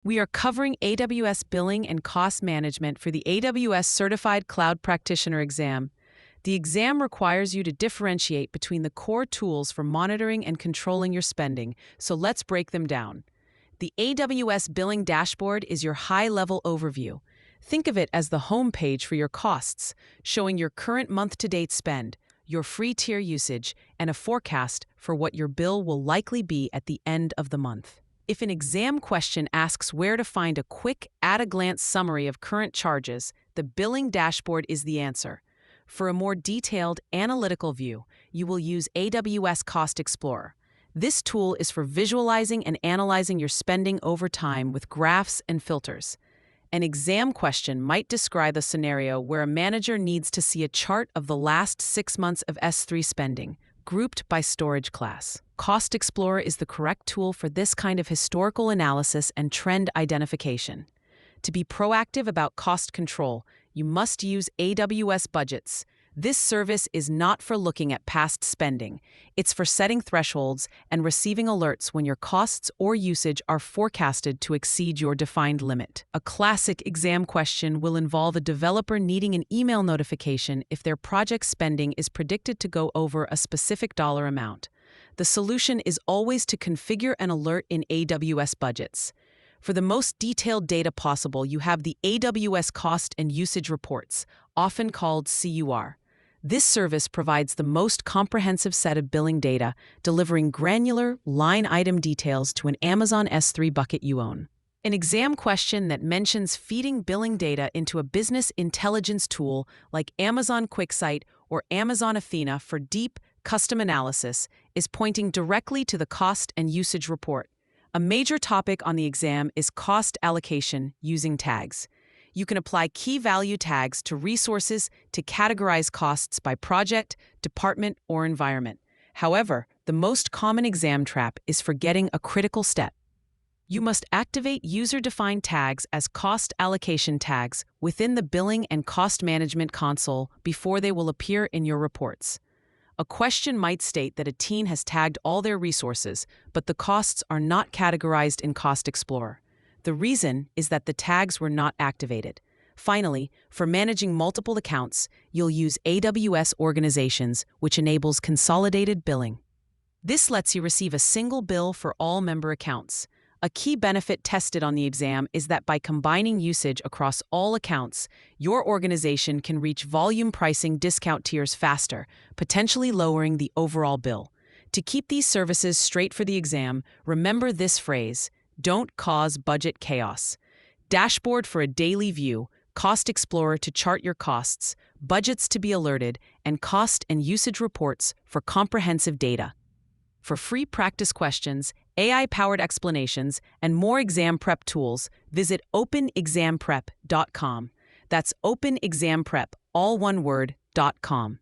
We are covering AWS billing and cost management for the AWS Certified Cloud Practitioner exam. The exam requires you to differentiate between the core tools for monitoring and controlling your spending, so let's break them down. The AWS Billing Dashboard is your high-level overview. Think of it as the home page for your costs, showing your current month-to-date spend, your free tier usage, and a forecast for what your bill will likely be at the end of the month. If an exam question asks where to find a quick, at-a-glance summary of current charges, the Billing Dashboard is the answer. For a more detailed, analytical view, you will use AWS Cost Explorer. This tool is for visualizing and analyzing your spending over time with graphs and filters. An exam question might describe a scenario where a manager needs to see a chart of the last 6 months of S3 spending, grouped by storage class. Cost Explorer is the correct tool for this kind of historical analysis and trend identification. To be proactive about cost control, you must use AWS Budgets. This service is not for looking at past spending. It's for setting thresholds and receiving alerts when your costs or usage are forecasted to exceed your defined limit. A classic exam question will involve a developer needing an email notification if their project spending is predicted to go over a specific dollar amount. The solution is always to configure an alert in AWS Budgets. For the most detailed data possible, you have the AWS Cost and Usage Reports, often called CUR. This service provides the most comprehensive set of billing data, delivering granular, line-item details to an Amazon S3 bucket you own. An exam question that mentions feeding billing data into a business intelligence tool like Amazon QuickSight or Amazon Athena for deep, custom analysis is pointing directly to the Cost and Usage Report. A major topic on the exam is cost allocation using tags. You can apply key value tags to resources to categorize costs by project, department, or environment. However, the most common exam trap is forgetting a critical step. You must activate user-defined tags as cost allocation tags within the Billing and Cost Management console before they will appear in your reports. A question might state that a team has tagged all their resources, but the costs are not categorized in Cost Explorer. The reason is that the tags were not activated. Finally, for managing multiple accounts, you'll use AWS Organizations, which enables consolidated billing. This lets you receive a single bill for all member accounts. A key benefit tested on the exam is that by combining usage across all accounts, your organization can reach volume pricing discount tiers faster, potentially lowering the overall bill. To keep these services straight for the exam, remember this phrase: don't cause budget chaos. Dashboard for a daily view, Cost Explorer to chart your costs, budgets to be alerted, and cost and usage reports for comprehensive data. For free practice questions, AI-powered explanations, and more exam prep tools, visit openexamprep.com. That's openexamprep, all one word, .com.